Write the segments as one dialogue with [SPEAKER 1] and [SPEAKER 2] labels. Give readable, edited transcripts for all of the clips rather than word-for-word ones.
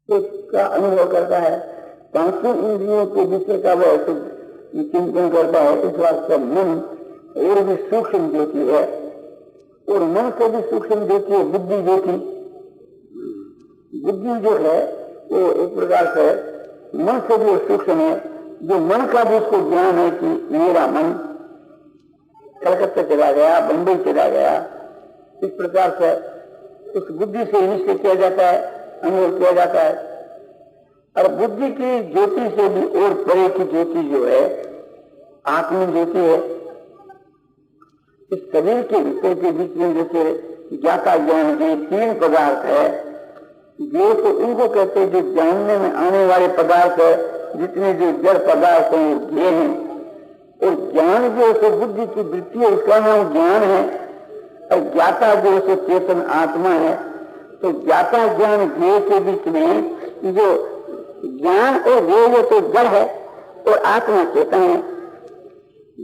[SPEAKER 1] उसका अनुभव करता है, पांचों इंद्रियों के विषय का वह चिंतन करता है। इस वास्ते मन और भी सूक्ष्म ज्योति है, और मन से भी सूक्ष्म ज्योति है बुद्धि ज्योति। बुद्धि जो है वो एक प्रकार से मन से भी सूक्ष्म है, जो मन का भी उसको ज्ञान है कि मेरा मन कलकत्ता चला गया, बंबई चला गया। इस प्रकार से उस बुद्धि से निश्चय किया जाता है, अनुभव किया जाता है। और बुद्धि की ज्योति से भी और परे की ज्योति जो है आत्म ज्योति है। इस शरीर के विषय के बीच में जैसे ज्ञाता ज्ञान के तीन पदार्थ है, ये तो उनको कहते हैं जो जानने में आने वाले पदार्थ है। जितने जो जड़ पदार्थ हैं ये हैं, और ज्ञान जो है बुद्धि की वृत्ति है, उसका नाम ज्ञान है। और ज्ञाता जो है चेतन आत्मा है। तो ज्ञाता ज्ञान ज्ञेय के बीच में जो ज्ञान और ज्ञेय तो जड़ है और आत्मा चेतन है।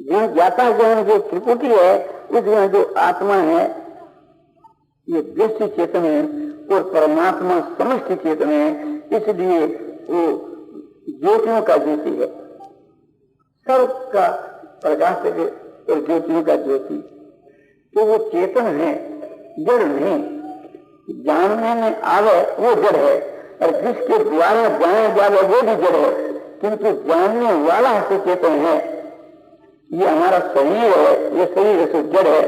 [SPEAKER 1] जो ज्ञाता ज्ञान जो त्रिपुटी है उसमें जो आत्मा है ये दृष्टि चेतन है और परमात्मा समष्टि चेतन है। इसलिए वो ज्योतियों का ज्योति है, सर्व का प्रकाश है और ज्योतियों का ज्योति। तो वो चेतन है, जड़ नहीं। जानने में आवे वो जड़ है, और जिसके द्वारा जाना जावे वो भी जड़ है, किंतु जानने वाला है चेतन है। ये हमारा शरीर है, ये शरीर से जड़ है।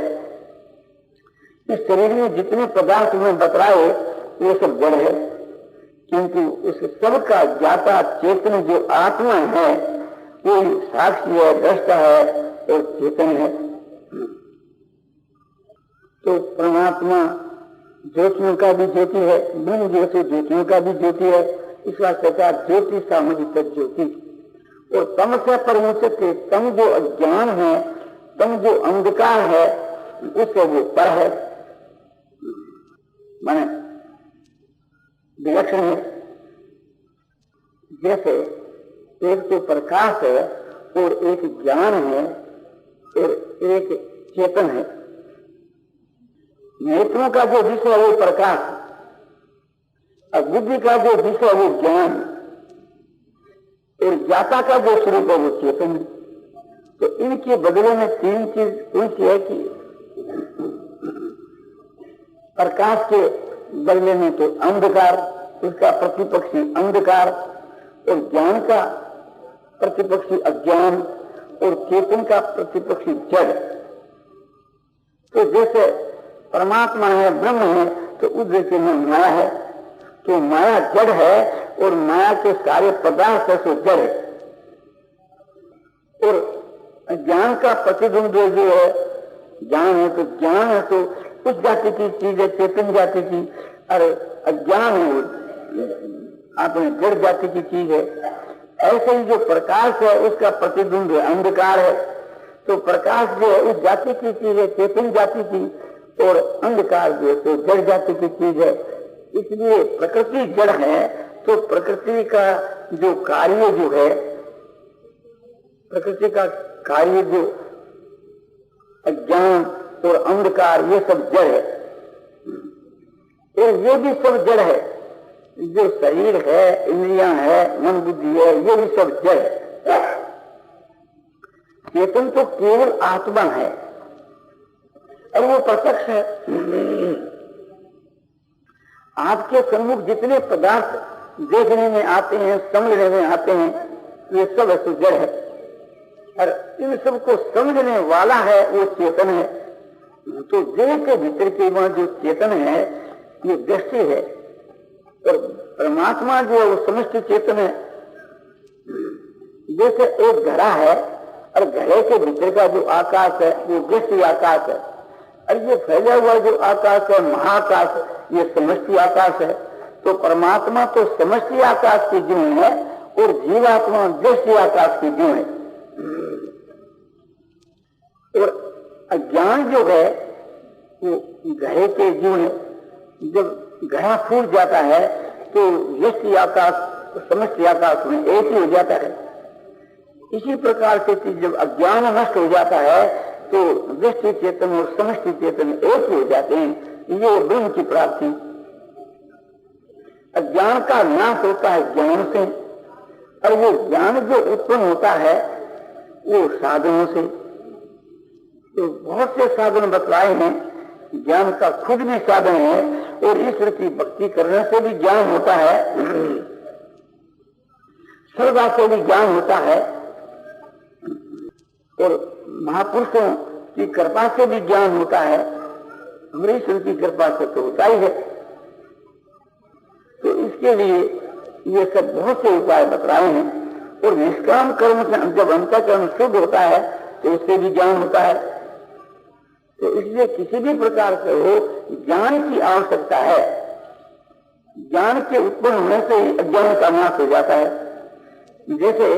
[SPEAKER 1] इस शरीर में जितने पदार्थ में बतलाए वो सब जड़ है, किंतु उस सब का ज्ञाता चेतन जो आत्मा है वो साक्षी है, दृष्टा है और चेतन है। तो परमात्मा ज्योतियों का भी ज्योति है, ब्रह्म जैसे ज्योतियों का भी ज्योति है। इस वास्ते का ज्योति सामूहिक ज्योति। और तम से परमुचते, तम जो अज्ञान है, तम जो अंधकार है, उससे वो पर है, माने विलक्षण है। जैसे एक तो प्रकाश है और एक ज्ञान है और एक चेतन है। नेत्रों का जो विषय है वो प्रकाश, और बुद्धि का जो विषय है वो ज्ञान, और ज्ञाता का जो स्वरूप है वो चेतन। तो इनके बदले में तीन चीज कौन सी है कि प्रकाश के बदले में तो अंधकार, उसका प्रतिपक्षी अंधकार, और ज्ञान का प्रतिपक्षी अज्ञान, और चेतन का प्रतिपक्षी जड़। तो जैसे परमात्मा है, ब्रह्म है, तो उस जैसे में माया है। तो माया जड़ है और माया के सारे पदार्थ से जड़ है। और ज्ञान का प्रतिबिंब जो है ज्ञान है, तो ज्ञान है तो उस जाति की चीज है, चेतन जाति की। अरे अज्ञान है वो आपने जड़ जाति की चीज है। ऐसे ही जो प्रकाश है उसका प्रतिबिंब अंधकार है। तो प्रकाश जो है उस जाति की चीज है, चेतन जाति की, और अंधकार जो है तो जड़ जाति की चीज है। इसलिए प्रकृति जड़ है, तो प्रकृति का जो कार्य जो है, प्रकृति का कार्य जो अज्ञान और अंधकार, ये सब जड़ है। और ये भी सब जड़ है, जो शरीर है, इंद्रियां है, मन बुद्धि है, ये भी सब जड़ है। चेतन तो केवल आत्मा है और वो प्रत्यक्ष है। आपके सम्मुख जितने पदार्थ देखने में आते हैं, समझने में आते हैं, ये सब वस्तु जड़ है। और इन सबको समझने वाला है वो चेतन है। तो देह के भीतर के वहां जो चेतन है ये दृष्टि है, और परमात्मा जो है वो समष्टि चेतन है। जैसे एक घड़ा है और घड़े के भीतर का जो आकाश है वो दृष्टि आकाश है, और ये फैला हुआ जो आकाश है महाकाश, ये समष्टि आकाश है। तो परमात्मा तो समष्टि आकाश की जीव है और जीवात्मा दृष्टि आकाश की जीव है। और अज्ञान जो है वो घड़े के जीव है। जब घड़ा फूट जाता है तो दृष्टि आकाश समष्टि आकाश में एक ही हो जाता है। इसी प्रकार से जब अज्ञान नष्ट हो जाता है तो दृष्टि चेतन और समष्टि चेतन एक ही हो जाते हैं। ये ब्रह्म की प्राप्ति। अज्ञान का नाश होता है ज्ञान से, और वो ज्ञान जो उत्पन्न होता है वो साधनों से। तो बहुत से साधन बतलाए हैं, ज्ञान का खुद भी साधन है, और ईश्वर की भक्ति करने से भी ज्ञान होता है, श्रद्धा से भी ज्ञान होता है, और महापुरुषों की कृपा से भी ज्ञान होता है। हमारी ईश्वर की कृपा से तो होता ही है। तो इसके लिए ये सब बहुत से उपाय बतलाए हैं, और निष्काम कर्म से जब अंतःकरण शुद्ध होता है तो उससे भी ज्ञान होता है। तो इसलिए किसी भी प्रकार से हो ज्ञान की आवश्यकता है। ज्ञान के उत्पन्न होने से ही अज्ञान का नाश हो जाता है। जैसे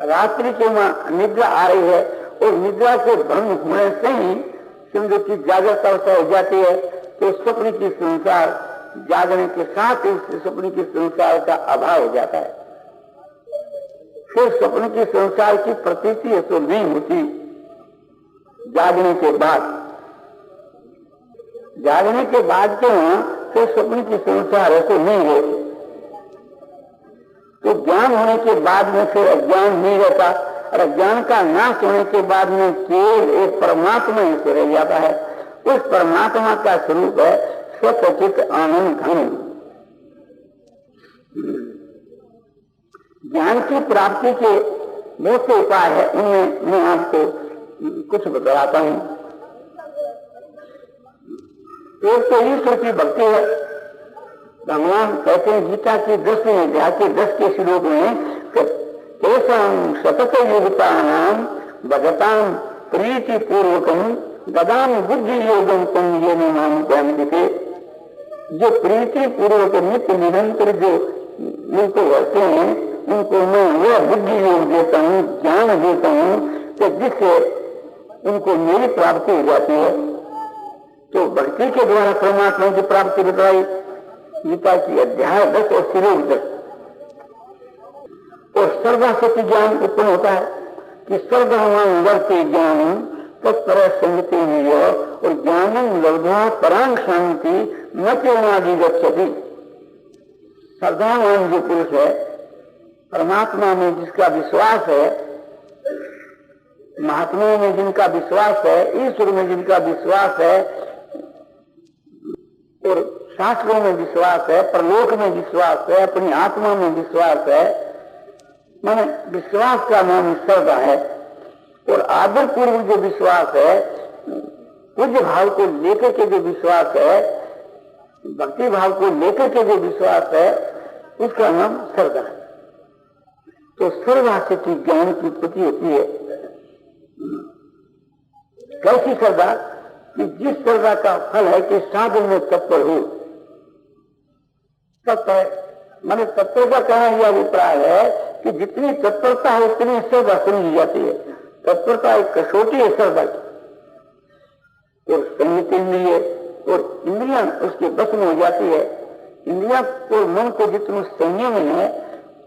[SPEAKER 1] रात्रि के वहां निद्रा आ रही है, और निद्रा के भंग होने से ही समझो कि जागृत अवस्था हो जाती है, तो स्वप्न की संसार जागने के साथ उस स्वप्न की संसार का अभाव हो जाता है। फिर स्वप्न की संसार की प्रतीति तो नहीं होती। जागने के बाद के वहां फिर स्वप्न की संसार ऐसे नहीं है। तो ज्ञान होने के बाद में फिर अज्ञान नहीं रहता, और अज्ञान का नाश होने के बाद में केवल एक परमात्मा ही से रह जाता है। उस परमात्मा का स्वरूप है स्वचित आनंद घन। ज्ञान की प्राप्ति के बहुत से उपाय है, उनमें मैं आपको कुछ बताता हूं। एक तो ईश्वर की भक्ति है। भगवान कहते हैं गीता की 10वें अध्याय के 10 के श्लोक में, सतत योगितानाम भगताम प्रीति पूर्वकम ददाम बुद्धि योगम तुम ये नाम जानते। जो प्रीति पूर्वक नित्य निरंतर जो मुझको करते हैं, उनको मैं वह बुद्धि योग देता हूँ, ज्ञान देता हूँ, तो जिससे उनको मेरी प्राप्ति हो जाती है। तो भक्ति के द्वारा परमात्मा की प्राप्ति बताई गीता की अध्याय 10 और श्लोक 10। और श्रद्धा से ज्ञान उत्पन्न होता है कि श्रद्धावान वर्ते ज्ञान तत्पर संगति में, और ज्ञान लब्ध्वा परां शांति न केवलादि गच्छति। श्रद्धावान जो पुरुष है, परमात्मा में जिसका विश्वास है, महात्माओं में जिनका विश्वास है, ईश्वर में जिनका विश्वास है, और शास्त्रों में विश्वास है, परलोक में विश्वास है, अपनी आत्मा में विश्वास है, माने विश्वास का नाम श्रद्धा है। और आदर पूर्व जो विश्वास है, पूज्य भाव को लेकर के जो विश्वास है, भक्ति भाव को लेकर के जो विश्वास है, उसका नाम श्रद्धा है। तो श्रद्धा से ज्ञान की उत्पत्ति होती है। कैसी श्रद्धा? कि जिस श्रद्धा का फल है कि साधन में तत्पर हो। तत्पर माने तत्पर का कहना यह अभिप्राय है कि जितनी तत्परता है उतनी श्रद्धा समझी जाती है। तत्परता एक कसौटी है श्रद्धा की। और संयत इंद्रिय और इंद्रियां उसके बस में हो जाती है। इंद्रिया और मन को जितना संयम है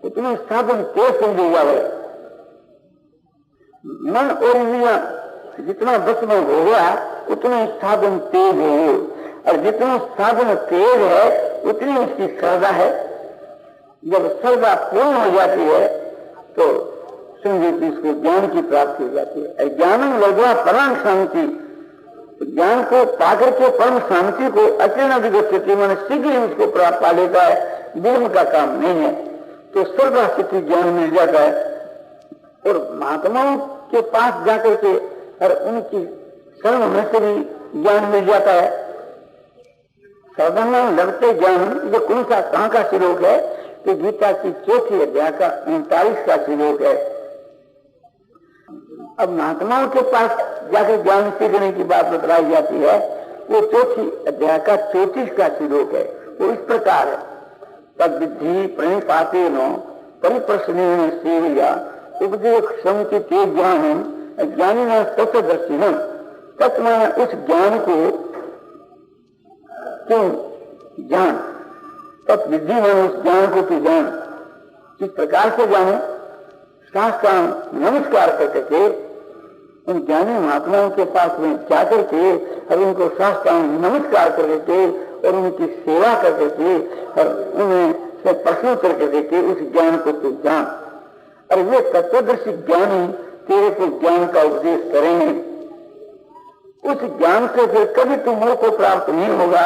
[SPEAKER 1] उतने साधन तेज समझे जावे। मन और इंद्रिया जितना बस में हो गया उतने साधन तेज है, और जितना साधन तेज है उतनी उसकी श्रद्धा है। जब श्रद्धा पूर्ण हो जाती है तो समझे कि इसको ज्ञान की प्राप्ति हो जाती है। ज्ञानम लब्ध्वा परां शांति, ज्ञान को पाकर के परम शांति को अचेन अधिगच्छति, मैंने शीघ्र ही उसको प्राप्त पा लेता है, विलंब का काम नहीं है। तो श्रद्धा से ज्ञान मिल जाता है। और महात्माओं के पास जाकर के और उनकी शरण होने से भी ज्ञान मिल जाता है। श्रद्धा में लगते ज्ञान जो कौन सा कहाँ का श्लोक है कि गीता की 4th अध्याय का 39 का श्लोक है। अब महात्माओं के पास जाकर ज्ञान सीखने की बात बताई जाती है, वो 4th अध्याय का 34 का श्लोक है। वो इस प्रकार है, तद विद्धि प्रणिपाते नो परिप्रश्न सेविया उपदेश संति ते ज्ञान ज्ञानी न तत्वदर्शिन। तत्व उस ज्ञान को क्यों जान, तत् विद्धि में उस ज्ञान को तू जान। किस प्रकार से जाने? शास्त्रांग नमस्कार करके उन ज्ञानी महात्माओं के पास में जाकर के और उनको शास्त्रांग नमस्कार करके और उनकी सेवा करके थे और उन्हें से प्रश्न करके देखे उस ज्ञान को तू जान। और वे तत्वदर्शी ज्ञानी तेरे को ज्ञान का उपदेश करेंगे। उस ज्ञान से फिर कभी तुम्हारे को प्राप्त नहीं होगा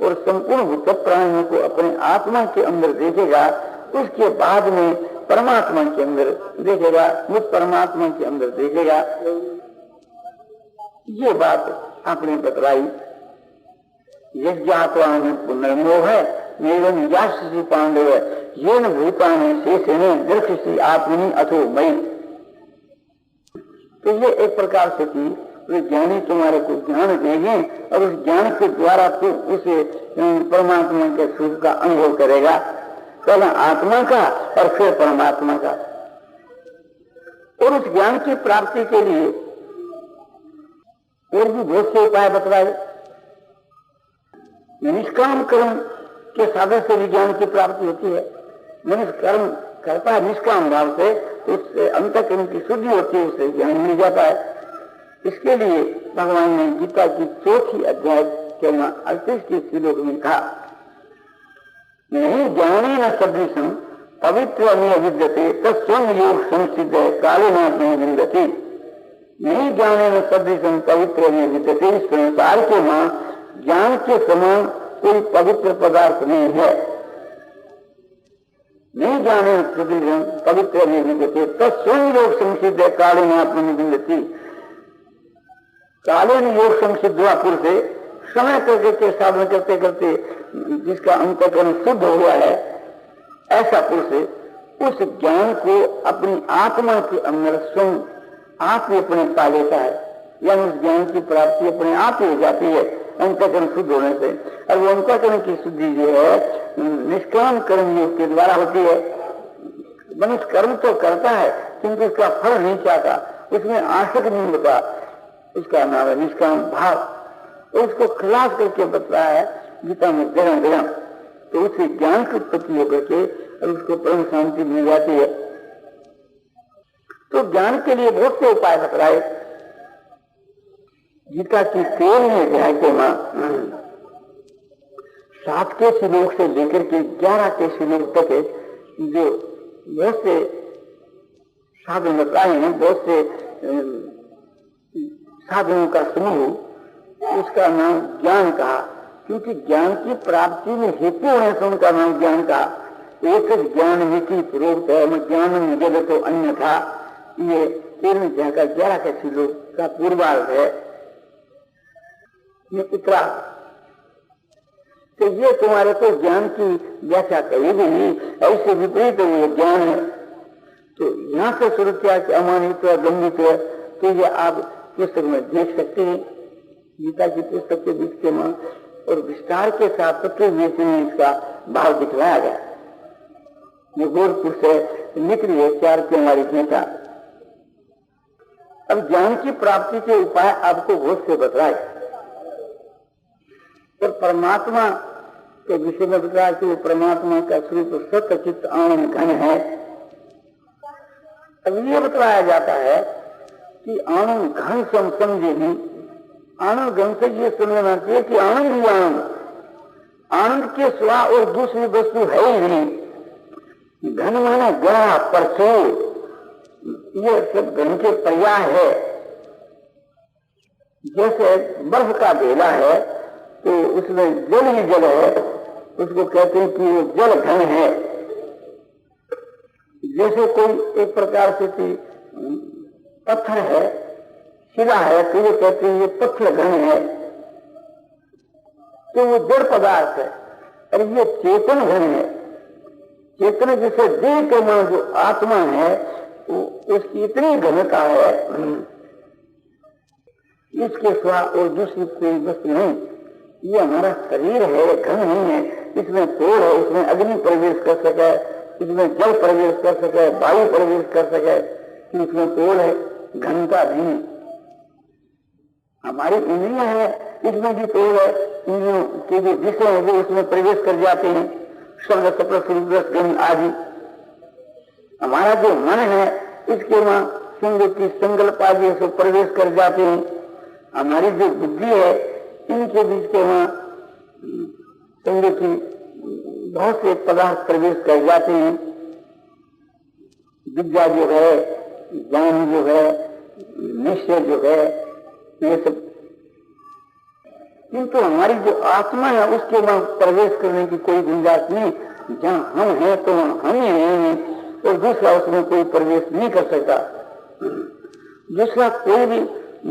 [SPEAKER 1] और संपूर्ण भूत प्राणियों को अपने आत्मा के अंदर देखेगा। उसके बाद में परमात्मा के अंदर देखेगा, मुझ परमात्मा के अंदर देखेगा। ये बात आपने बतलाई। यज्ञात्वान पुनर्मोह है एवं याशी पांडव ये न भूतान शेषेण दृष्टि आत्मनि अथो मई। तो ये एक प्रकार से थी वे ज्ञानी तुम्हारे को ज्ञान देंगे और उस ज्ञान के द्वारा तू उसे परमात्मा के सुख का अनुभव करेगा, पहले आत्मा का और फिर परमात्मा का। और उस ज्ञान की प्राप्ति के लिए और भी बहुत से उपाय बतलाए। निष्काम कर्म के साधन से भी ज्ञान की प्राप्ति होती है। मनुष्य कर्म करता है निष्काम भाव से, तो उससे अंतःकरण की शुद्धि होती है, उससे ज्ञान मिल जाता है। इसके लिए भगवान ने गीता की 4th अध्याय के 38 श्लोक में कहा, नहीं ज्ञाने न सदृशम पवित्र विद्यते तत्स्वं योग संसिद्ध काले न विद्यते। नहीं ज्ञाने न सदृशम पवित्र विद्यते। इस संसार के मां ज्ञान के समान कोई पवित्र पदार्थ नहीं है। नहीं ज्ञाने न सदृशम पवित्र विद्यते तत्स्वं योग संसिद्ध काले न विद्यते। कालीन योग संसिद्ध हुआ पुरुष से समय करके साधन करते करते जिसका अंतःकरण शुद्ध हुआ है, ऐसा पुरुष उस ज्ञान को अपनी आत्मा के अंदर स्वयं आप ही अपने पा लेता है, या उस ज्ञान की प्राप्ति अपने आप ही हो जाती है अंतःकरण शुद्ध होने से। और वो अंतःकरण की शुद्धि जो है निष्काम कर्म योग के द्वारा होती है। मनुष्य कर्म तो करता है किंतु उसका फल नहीं चाहता, उसमें आसक्त नहीं होता, उसका नाम है निष्काम भाव। उसको खिलाफ करके बतलाया है गीता में जगह जगह। तो उससे ज्ञान की उत्पत्ति होकर के और उसको परम शांति मिल जाती है। तो ज्ञान के लिए बहुत से उपाय बतलाए। गीता की 13वें अध्याय के 7 के श्लोक से लेकर के 11 के श्लोक तक जो बहुत से साधन बतलाए हैं, बहुत से साधनों का समूह, उसका नाम ज्ञान कहा, क्योंकि ज्ञान की प्राप्ति में हेतु होने से उनका नाम ज्ञान कहा। एक ज्ञान विधि प्रोक्त है ज्ञान जगत तो अन्य था। ये 13वें अध्याय का 11 के श्लोक का पूर्वार्ध है। ये इतना तो ये तुम्हारे को ज्ञान की व्याख्या करेगी नहीं, ऐसे विपरीत ये ज्ञान है। तो यहाँ से शुरू किया कि अमानित गंभित, तो ये आप पुस्तक में देख सकते हैं, गीता की पुस्तक के बीच के मां, और विस्तार के साथ तत्व में इसका भाव दिखलाया गया। ये गोरखपुर से निकली है 4 की हमारी नेता। अब ज्ञान की प्राप्ति के उपाय आपको बहुत से बतलाए, और परमात्मा के विषय में बताया कि वो परमात्मा का स्वरूप सत्य चित्त आनंद घन है। अब ये बताया जाता है कि आनंद घन से हम समझे नहीं। आनंद घन से ये समझना चाहिए कि आनंद ही आनंद, आनंद के सिवा और दूसरी वस्तु है ही नहीं। घन माने गया परसों, ये सब घन के पर्याय है। जैसे बर्फ का ढेला है तो उसमें जल ही जल है, उसको कहते हैं कि वो जल घन है। जैसे कोई एक प्रकार से पत्थर है, शिला है, तो ये कहते हैं ये पत्थर घन है, तो वो जड़ पदार्थ है। और ये चेतन घन है। चेतन जैसे देह के में जो आत्मा है उसकी इतनी घनता है, इसके सिवा और दूसरी कोई वस्तु नहीं। ये हमारा शरीर है, घन नहीं है। इसमें पेड़ है, इसमें अग्नि प्रवेश कर सके, इसमें जल प्रवेश कर सके, वायु प्रवेश कर सके, इसमें पेड़ है, घनता नहीं। हमारी इंद्रियां है, इसमें भी पेड़ है, इंद्रियों के जो विषय है वो उसमें प्रवेश कर जाते हैं, शब्द स्पर्श रूप रस गंध आदि। हमारा जो मन है इसके वहां संगति संकल्प आदि से प्रवेश कर जाते हैं। हमारी जो बुद्धि है इनके बीच के वहां समझो कि बहुत से पदार्थ प्रवेश कर जाते हैं, विद्या जो है, ज्ञान जो है, निश्चय जो है, ये सब, किंतु हमारी जो आत्मा है उसके वहां प्रवेश करने की कोई गुंजाइश नहीं। जहाँ हम हैं तो हम ही हैं, और दूसरा उसमें कोई प्रवेश नहीं कर सकता। दूसरा कोई भी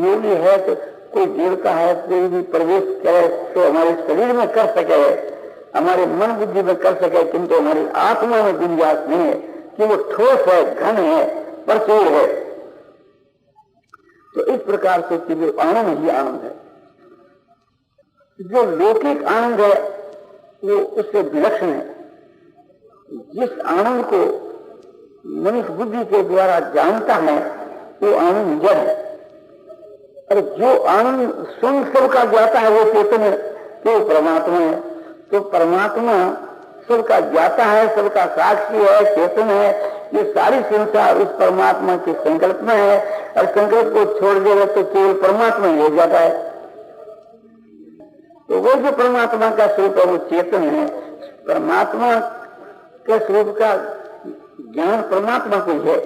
[SPEAKER 1] योगी है तो कोई देवता है, कोई भी प्रवेश करे तो हमारे शरीर में कर सके, हमारे मन बुद्धि में कर सके, किंतु हमारी आत्मा में गुंजाइश नहीं है कि वो ठोस है, घन है, प्रचुर है। तो इस प्रकार से कि वो आनंद ही आनंद है। जो लौकिक आनंद है वो उससे विलक्षण है। जिस आनंद को मनुष्य बुद्धि के द्वारा जानता है वो आनंद जड़ है, और जो आनंद स्वयं सबका ज्ञाता है वो चेतन है, तो परमात्मा है। तो परमात्मा सबका ज्ञाता है, सबका साक्षी है, चेतन है। ये सारी संसार उस परमात्मा के संकल्प में है, और संकल्प को छोड़ देगा तो केवल परमात्मा ही हो जाता है। तो वो जो परमात्मा का स्वरूप है वो चेतन है। परमात्मा के स्वरूप का ज्ञान परमात्मा को है,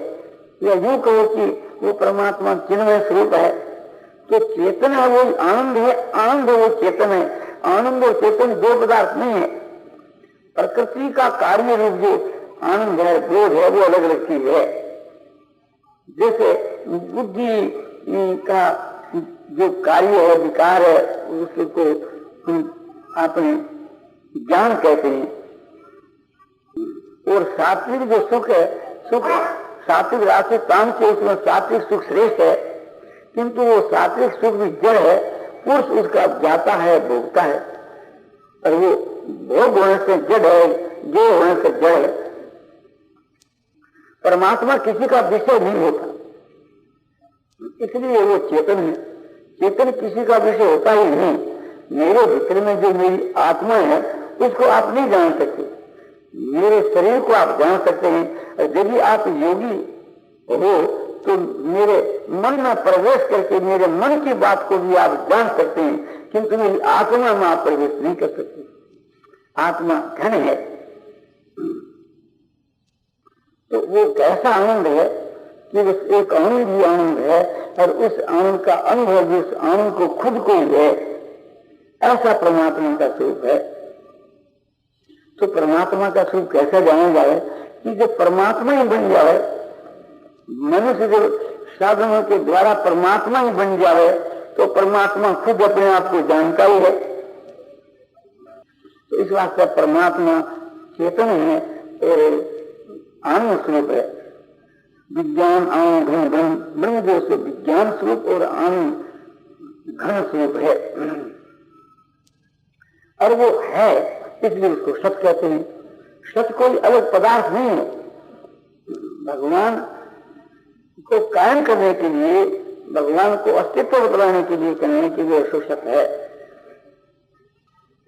[SPEAKER 1] या यूं कहो कि वो परमात्मा चिन्मय स्वरूप है। तो चेतन है वो आनंद है, आनंद है वो चेतन है। आनंद और चेतन दो पदार्थ नहीं है। प्रकृति का कार्य रूप जो आनंद है, बोध है, वो अलग अलग चीज है। जैसे बुद्धि का जो कार्य है, विकार है, उसको अपने ज्ञान कहते हैं। और सात्विक जो सुख है, सुख सात्विक राशि काम से उसमें सात्विक सुख श्रेष्ठ है, किंतु वो सात्विक सुख भी जड़ है। पुरुष उसका ज्ञाता है, भोगता है, और वो भोग होने से जड़ है, जो होने से जड़ है। परमात्मा किसी का विषय नहीं होता, इसलिए वो चेतन है। चेतन किसी का विषय होता ही नहीं। मेरे भीतर में जो मेरी आत्मा है उसको आप नहीं जान सकते, मेरे शरीर को आप जान सकते हैं। और यदि आप योगी हो तो मेरे मन में प्रवेश करके मेरे मन की बात को भी आप जान सकते हैं, किंतु मेरी आत्मा में आप प्रवेश नहीं कर सकते। आत्मा घन है। तो वो कैसा आनंद है कि बस एक आनंद ही आनंद है, और उस आनंद का अनुभव जिस आनंद को खुद को ही है, ऐसा परमात्मा का स्वरूप है। तो परमात्मा का स्वरूप कैसे जाना जाए कि जब परमात्मा ही बन जाए, मनुष्य जो साधनों के द्वारा परमात्मा ही बन जाए, तो परमात्मा खुद अपने आप को जानता ही है। तो इस वास्ते परमात्मा चेतन है और आनंद स्वरूप है। विज्ञान आनंद घन ब्रह्म, ब्रह्म जो से विज्ञान स्वरूप और आनंद घन स्वरूप है, और वो है, इसलिए उसको सत कहते हैं। सत कोई अलग पदार्थ नहीं है। भगवान को कायम करने के लिए, भगवान को अस्तित्व बतलाने के लिए कहने के लिए उसको सत है।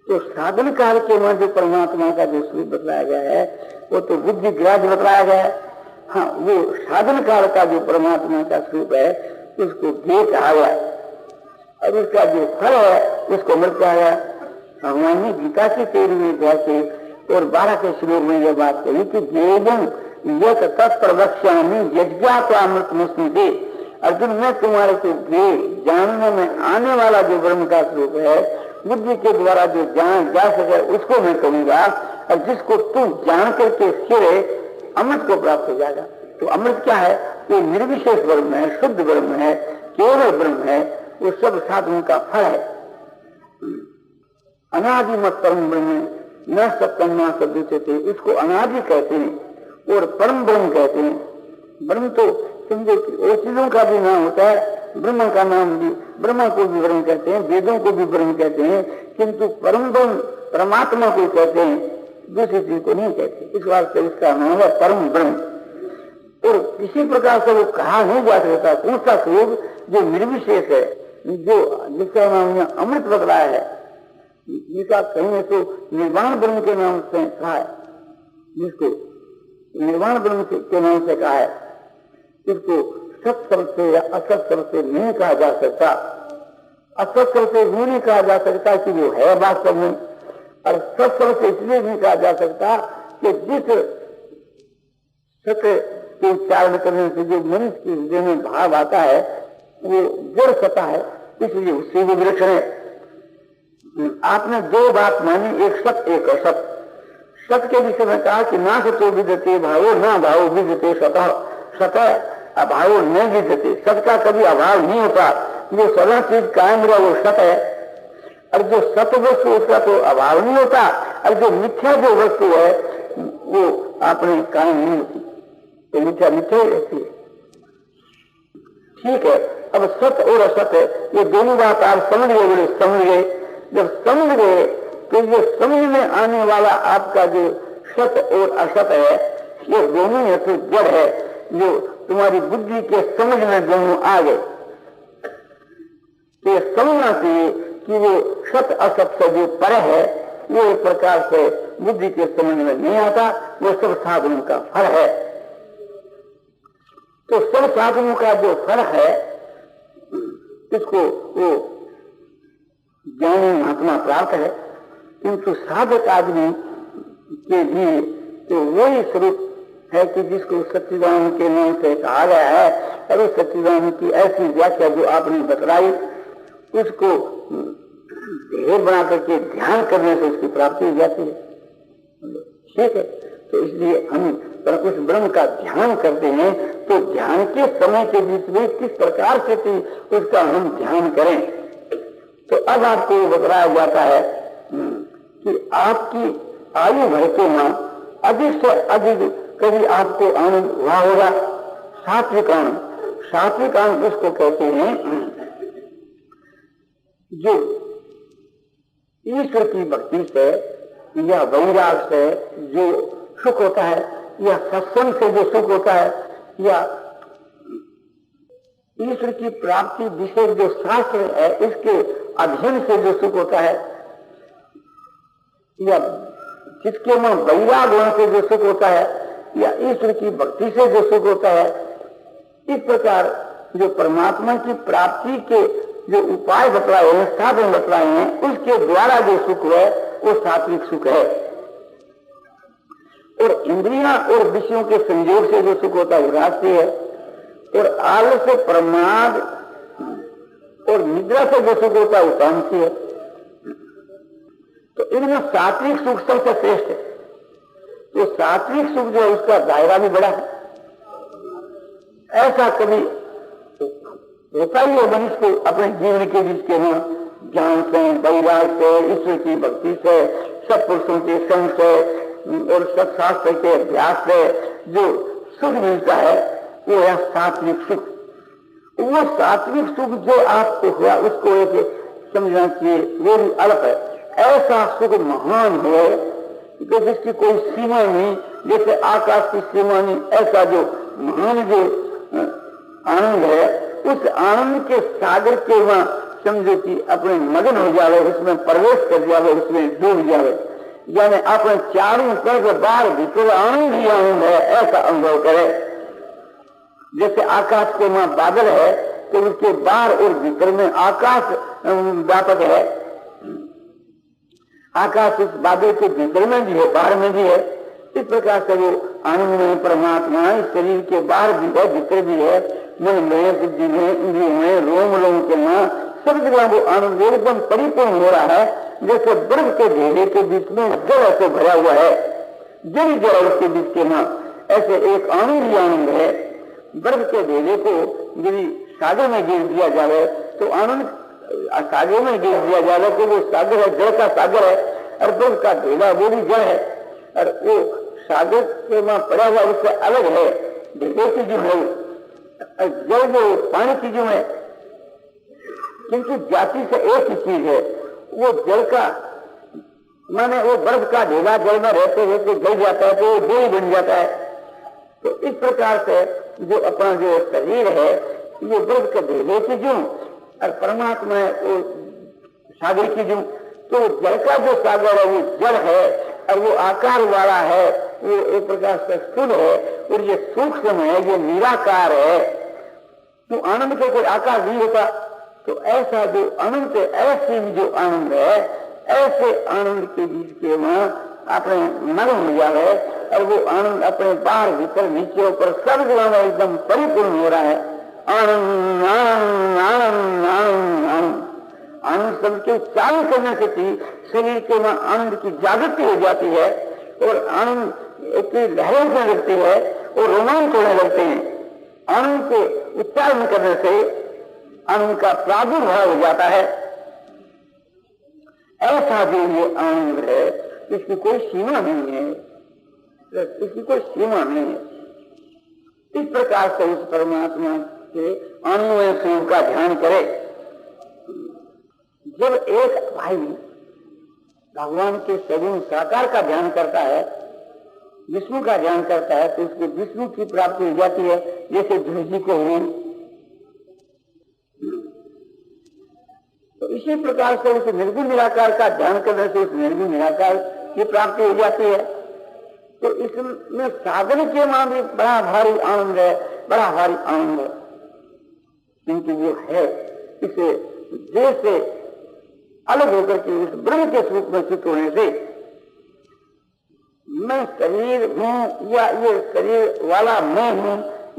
[SPEAKER 1] तो साधन काल के वहां जो परमात्मा का जो स्वरूप बतलाया गया है वो तो बुद्धि ग्राह्य बतलाया गया है। हाँ, वो साधन काल का जो परमात्मा का स्वरूप है उसको ज्ञेय कहा गया, और उसका जो फल है उसको अमृत कहा गया। भगवान ने गीता के 13वें अध्याय के और 12 के श्लोक में यह बात कही कि ज्ञेयं यत् तत्प्रवक्ष्यामि यज्ञात्वामृतमस्मि। अर्जुन, मैं तुम्हारे को ज्ञेय जानने में आने वाला जो ब्रह्म का स्वरूप है, बुद्धि के द्वारा जो जान जा सके उसको मैं कहूंगा, और जिसको तू जान करके फिर अमृत को प्राप्त हो जाएगा। तो अमृत क्या है? वो निर्विशेष ब्रह्म है, शुद्ध ब्रह्म है, केवल ब्रह्म है। वो सब साधनों का फल है। अनादिमत परम ब्रह्म न सत्यम न सदुच्यते, उसको अनादि कहते हैं और परम ब्रह्म कहते हैं। ब्रह्म तो समझो कि और चीजों का भी नाम होता है, ब्रह्म का नाम भी, ब्रह्म को भी ब्रह्म कहते हैं, वेदों को भी ब्रह्म कहते हैं, किंतु परम ब्रह्म परमात्मा को कहते हैं, दूसरी चीज को नहीं कहते। इस वास्ते इसका नाम है परम ब्रह्म। और किसी प्रकार से वो कहा नहीं जा सकता कौन सा स्वरूप जो निर्विशेष है, जो जिसका नाम यहाँ अमृत बतलाया है, जिसका कहीं तो निर्वाण ब्रह्म के नाम से कहा है, जिसको निर्वाण ब्रह्म के नाम से कहा है, इसको सत शब्द से या असत शब्द से नहीं कहा जा सकता। असत शब्द से यूं नहीं कहा जा सकता कि वो है वास्तव में, और सत्संग से इसलिए नहीं कहा जा सकता कि जिस सत्य के उच्चारण करने से जो मनुष्य के हृदय में भाव आता है वो जड़ सता है, इसलिए उससे वो वृक्ष है। आपने दो बात मानी, एक सत एक असत। सत के विषय में कहा कि ना सतो विद्यते भावो ना भावो विद्यते सतः, सतः अभावो न विद्यते। सत का कभी अभाव नहीं होता, जो सदा चीज कायम रहा वो सत है। और जो सत वस्तु उसका तो अभाव नहीं होता, और जो मिथ्या जो वस्तु है वो आपने कायम नहीं होती, तो मिथ्या मिथ्या ही रहती है। ठीक है, अब सत और असत है, ये दोनों बात आप समझ गए, बोले समझ गए। जब समझ गए तो ये समझ में आने वाला आपका जो सत और असत है, ये दोनों है तो जड़ है, जो तुम्हारी बुद्धि के समझ में दोनों आ गए। तो समझना चाहिए कि वो सत असत से जो पर है वो एक प्रकार से बुद्धि के समझ में नहीं आता, वो सब साधनों का फल है। तो सब साधनों का जो फल है इसको वो ज्ञानी महात्मा प्राप्त है, किंतु साधक आदमी के लिए तो वही स्वरूप है कि जिसको सच्चिदानंद के नाम से कहा गया है। और उस सच्चिदानंद की ऐसी व्याख्या जो आपने बतलाई, उसको ढेर बना करके ध्यान करने से उसकी प्राप्ति हो जाती है। ठीक है, तो इसलिए हम उस ब्रह्म का ध्यान करते हैं, तो ध्यान के समय के बीच में किस प्रकार से उसका हम ध्यान करें। तो अब आपको बताया जाता है कि आपकी आयु भर के में अधिक से अधिक कभी आपको आनंद हुआ होगा। सात्विक आनंद, सात्विक आनंद उसको कहते हैं जो ईश्वर की भक्ति से या वैराग से जो सुख होता है, या सत्संग से जो सुख होता है, या ईश्वर की प्राप्ति विषय जो शास्त्र है इसके अध्ययन से जो सुख होता है, या जिसके में वैराग होने से जो सुख होता है, या ईश्वर की भक्ति से जो सुख होता है। इस प्रकार जो परमात्मा की प्राप्ति के जो उपाय बतलाए हैं, साधन बतलाए हैं, उसके द्वारा जो सुख है वो सात्विक सुख है। और इंद्रियां और विषयों के संयोग से जो सुख होता है वो राजसी है। और आलस्य, प्रमाद और निद्रा से जो सुख होता है वो तामसी है। तो इनमें सात्विक सुख सबसे श्रेष्ठ है। तो सात्विक सुख जो है उसका दायरा भी बड़ा है। ऐसा कभी होता ही है मनुष्य को अपने जीवन के बीच के में ज्ञान से, वैराग से, ईश्वर की भक्ति से, सत्पुरुषों के संग से और सत्शास्त्र के अभ्यास से जो सुख मिलता है वो है सात्विक सुख। वो सात्विक सुख जो आपको हुआ उसको एक समझना चाहिए, वो भी अल्प है। ऐसा सुख महान है कि जिसकी कोई सीमा नहीं, जैसे आकाश की सीमा नहीं, ऐसा जो महान जो आनंद है, उस आनंद के सागर के वहां समझो कि अपने मगन हो जावे, उसमें प्रवेश कर जावे, उसमें डूब जावे, यानी अपने चारों तरफ बाहर भीतर आनंद ही आनंद है, ऐसा अनुभव करे। जैसे आकाश के वहां बादल है तो उसके बाहर और भीतर में आकाश व्यापक है। आकाश उस बादल के भीतर में भी है, बाहर में भी है। इस प्रकार से वो आनंद में परमात्मा इस शरीर के बाहर भी है, भीतर भी है, मन में, बुद्धि में, इंद्रियों में, रोम रोम के मां सब जगह वो आनंद एकदम परिपूर्ण हो रहा है। जैसे बर्फ के ढेरे के बीच में जल ऐसे भरा हुआ है, जल जल उसके बीच के मां, ऐसे एक आनंद ही आनंद है। बर्फ के ढेरे को यदि सागर में गिर दिया जाए तो आनंद सागर में गिर दिया जाए तो वो सागर है, जल का सागर है, और बर्फ का ढेरा वो भी जल है, और वो सागर के वहां पड़ा हुआ उससे अलग है। ढेरे की जो है जल जो पानी की जो है, किंतु जाति से एक ही चीज है, वो जल का माने वो बर्फ का ढेला जल में रहते रहते जल जाता है तो वो देह बन जाता है। तो इस प्रकार से जो अपना जो शरीर है ये बर्फ के ढेले की जुम और परमात्मा है वो सागर की जुम। तो जल का जो सागर है वो जल है और वो आकार वाला है, वो एक प्रकार से स्थूल है, और ये सूक्ष्म है, ये निराकार है। तो आनंद का कोई आकार नहीं होता। तो ऐसा जो अनंत ऐसी जो आनंद है, ऐसे आनंद के बीच के वहां अपने मग्न हो जावे और वो आनंद अपने बाहर भीतर नीचे ऊपर सब जगह में एकदम परिपूर्ण हो रहा है। आनंद आनंद आनंद आनंद आनंद आनंद शब्द के उच्चारण करने से भी शरीर के वहां आनंद की जागृति हो जाती है और आनंद की लहरें उठने लगती है और रोमांच होने लगते हैं। आनंद के उच्चारण करने से आनंद का प्रादुर्भाव हो जाता है। ऐसा जो ये आनंद है इसकी कोई सीमा नहीं है, इसकी कोई सीमा नहीं है। इस प्रकार से उस परमात्मा के आनंदमय स्वरूप का ध्यान करे। जब एक भाई भगवान के सगुण साकार का ध्यान करता है, विष्णु का ध्यान करता है, तो उसको विष्णु की प्राप्ति हो जाती है, जैसे ध्रुव जी को हुई। तो इसी प्रकार से उस निर्गुण निराकार का ध्यान करने से उस निर्गुण निराकार की प्राप्ति हो जाती है। तो इसमें साधन के वहां भी बड़ा भारी आनंद है, बड़ा भारी आनंद है, क्योंकि वो है इसे जैसे अलग होकर के उस ब्रह्म के स्वरूप में स्थित होने से मैं शरीर हूं या ये शरीर वाला मैं हूं,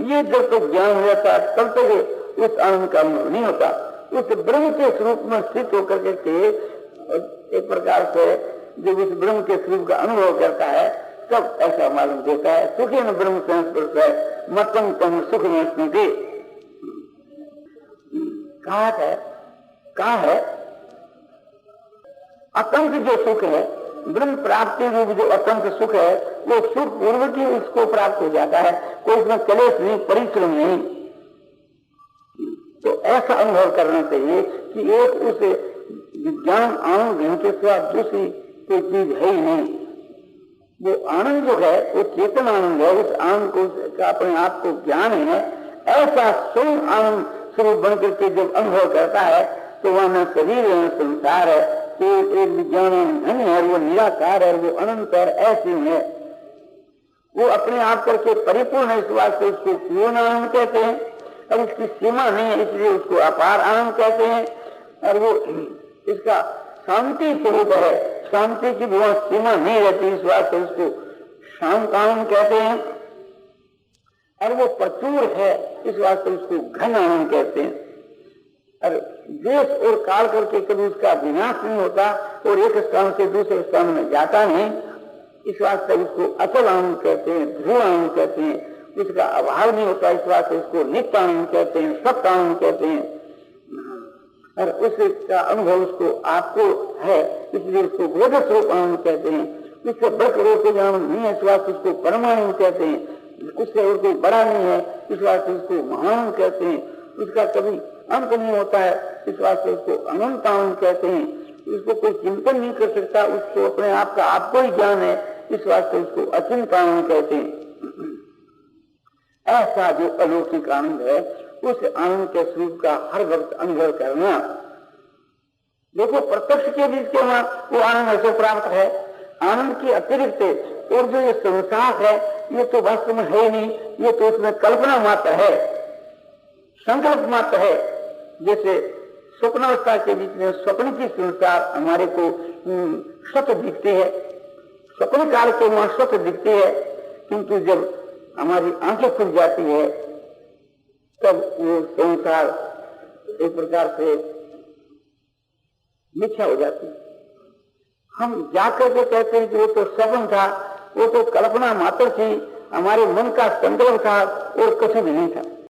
[SPEAKER 1] ये जब तक ज्ञान रहता तब तक उस आनंद का अनुभव नहीं होता। उस ब्रह्म के स्वरूप में स्थित होकर के एक प्रकार से जब उस ब्रह्म के स्वरूप का अनुभव करता है तब ऐसा मालूम देता है। सुखी न ब्रह्म संस्पर्श है मतम तम सुख में स्मृति। कहा है अतंत जो सुख है, ब्रह्म प्राप्ति रूप जो अतंत सुख है, वो सुख पूर्वक ही उसको प्राप्त हो जाता है, कोई उसमें कलेश नहीं, परिश्रम नहीं। तो ऐसा अनुभव करना चाहिए कि एक उस विज्ञान आनंद के सिवा दूसरी कोई चीज है ही नहीं। वो आनंद जो है वो चेतन आनंद है, उस आनंद को अपने आप को ज्ञान है। ऐसा स्वयं आनंद स्वरूप बनकर के जब अनुभव करता है तो वह न शरीर है न संसार है, तो एक विज्ञान नहीं है, वो निराकार है, वो अनंत है, ऐसी है। वो अपने आप करके परिपूर्ण है, इस बात से उसको पूर्ण आनंद कहते हैं। और उसकी सीमा नहीं है इसलिए उसको अपार आनंद कहते हैं। और वो इसका शांति स्वरूप है, शांति की बहुत सीमा नहीं रहती, इस बात से उसको शांत आनंद कहते हैं। और वो प्रचुर है, इस बात से उसको घन आनंद कहते हैं। और देश और काल करके कभी उसका विनाश नहीं होता और एक स्थान से दूसरे स्थान में जाता नहीं, इस बात से उसको अचल आनंद कहते हैं, ध्रुव आनंद कहते हैं। उसका अभाव नहीं होता, इस बात से उसको नित्य आनंद कहते हैं, सत्य आनंद कहते हैं। और उसका अनुभव उसको आपको है, इसलिए उसको बोध स्वरूप आनंद कहते हैं। उससे बढ़कर कोई आनंद नहीं है, इस बात से उसको परमानंद कहते हैं। उससे और कोई बड़ा नहीं है, इस बात से उसको महान कहते हैं। उसका कभी अंत नहीं होता है, इस बात से उसको अनंत आनंद कहते हैं। उसको कोई चिंतन नहीं कर सकता, उसको अपने आप का आपको ही ज्ञान है, इस बात से उसको अचिंत आनंद कहते हैं। ऐसा जो अलौकिक आनंद है, उस आनंद के स्वरूप का हर वक्त अनुभव करना। देखो प्रत्यक्ष के बीच के वहां वो आनंद ऐसे प्राप्त है। आनंद के अतिरिक्त और जो ये संसार है, ये तो वास्तव में है नहीं, ये तो उसमें कल्पना मात्र है, संकल्प मात्र है। जैसे स्वप्नावस्था के बीच में स्वप्न की संसार हमारे को सत्य दिखती है, स्वप्न काल के वहां सत्य दिखती है, किंतु जब हमारी आंखें खुल जाती है तब वो संसार एक प्रकार से मिथ्या हो जाती है। हम जाकर के कहते हैं कि वो तो स्वप्न था, वो तो कल्पना मात्र थी, हमारे मन का संकल्प था और कुछ भी नहीं था।